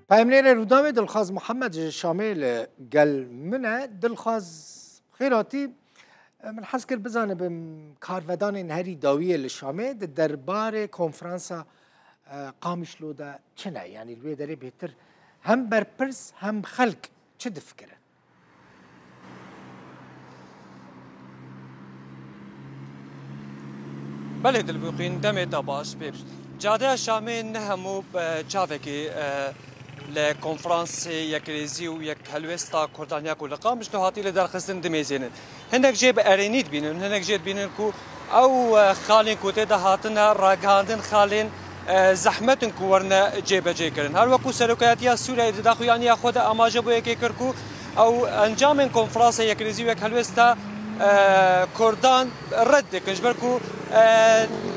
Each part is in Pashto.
پایمنیر روداوی دلخواز محمد شامل گل منه دلخواز خیراتی من حس کرد بزنه به کارودان نهری داویه لشامه دربار کنفرانس قامشلو ده چنه یعنی الوی داره بهتر هم برپرس هم خلق چه دفکره بله دلبوقین دمت باش بیر جاده شامه نهمو چاوکی لکنفرانس یک ریزی و یک هلوستا کردانیا کو لقامش نهاتی لدرخستن دمیزینن هندک جیب ارینید بینن هندک جیب بینن کو او خالین کوته ده هاتنا راگاندن خالین زحمتن کو ورنه جیب جی کرن هر وقت سرکاتیا سوریه داخل یعنی خود اماجه بو یک کرکو او انجام کنفرانس یک ریزی و یک هلوستا کردان رد دکن برکو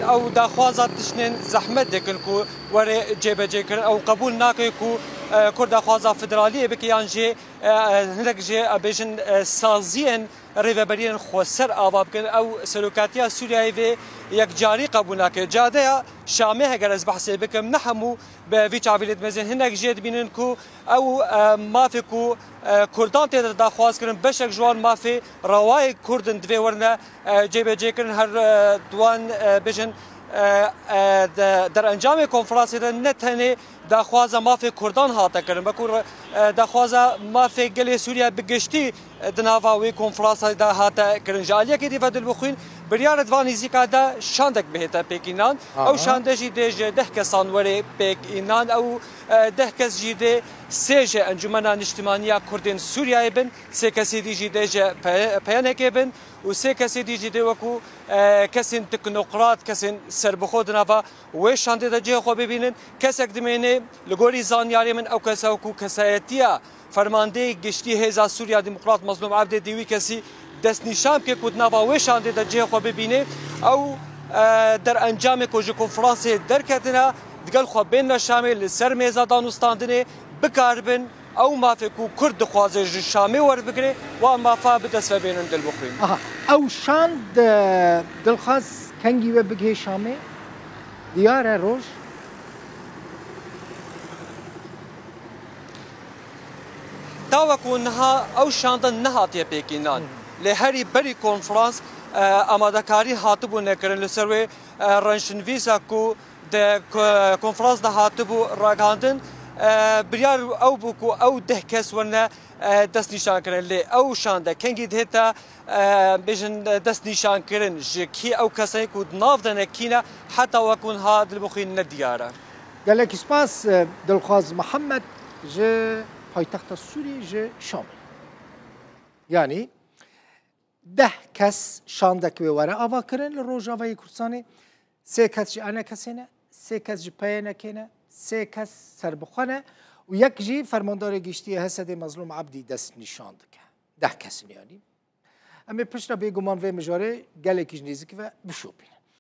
او داخوازات تشنن زحمت دکن کو وره جیب جی کرن او قبول ناکی کو کرد خوازا فدرالی بکیان جه هنگ جه بیشن سازین ریوبرین خوسر آواب کن او سلوکاتیا سوریایی و یک جاری قبول نکه جاده شامه اگر از بحث بکم نحمو به وی چاویلت مزن هنگ جه بینن کو او مافی کو کردان تیدا داخواز کرن بشک جوان مافی روای کردن دوی ورنه جیب جه کرن هر دوان بیشن در انجام کنفرانس نتنه داخوازا مافی کردان هاتا کرن بکور داخوازا مافی گلی سوریا بگشتی دناواوی کنفرانس دا هاتا کرن جالیا که دیفا دلبخوین بریار دوانی زیکا دا شاندک بهتا پیکینان او شانده جیده ده کسان وری پیکینان او ده کس جیده سه انجمن اجتماعی کردین سوریای بن سه کسی دی جیده پیانک بن و سه کسی دی جیده وکو کسین تکنوقرات کسین سربخود نوا و شانده دا جه خو ببینن کسک دمینه لگوری زانیاری من او کسا وکو کسایتیا فرمانده گشتی هزا سوریا دموکرات مظلوم عبد دیوی کسی دست نشان که کود نوا و شانده دا جه خو ببینه او در انجام کوچه کنفرانس درکتنا دگل خو بین شامل سر میزا دانستاندنه بکاربن او مافی کو کرد خوازه شامی ور بگره و مافا بدسفه بینن دل بخویم او شاند دلخواز کنگی و بگه شامی دیاره روش تاوکو نها او شاندن نهاتیه پیکینان لهری بری کنفرانس آمادکاری هاتبو نکرن لسروی رنشنویسا کو ده کنفرانس ده هاتبو راگاندن بریار او بوکو او ده کس ورنه دست نشان کرن لی او شانده کنگی دهتا بیشن دست نشان کرن جکی او کسایی کود ناف دنه کینا حتی وکون ها دلبخین ندیاره گلک سپاس دلخواز محمد جه پایتخت سوری جه شام یعنی ده کس شاندک و وره آوا کرن لروجاوی کردستانی سه کس جه آنه کسینه سه کس جه پیانه کنه سه کس سربخانه و یک جی فرماندار گشتی حسد مظلوم عبدی دست نشان دکه ده کس یعنی اما پشت بیگمان و مجاره گله کیش نیزی که و بشوبین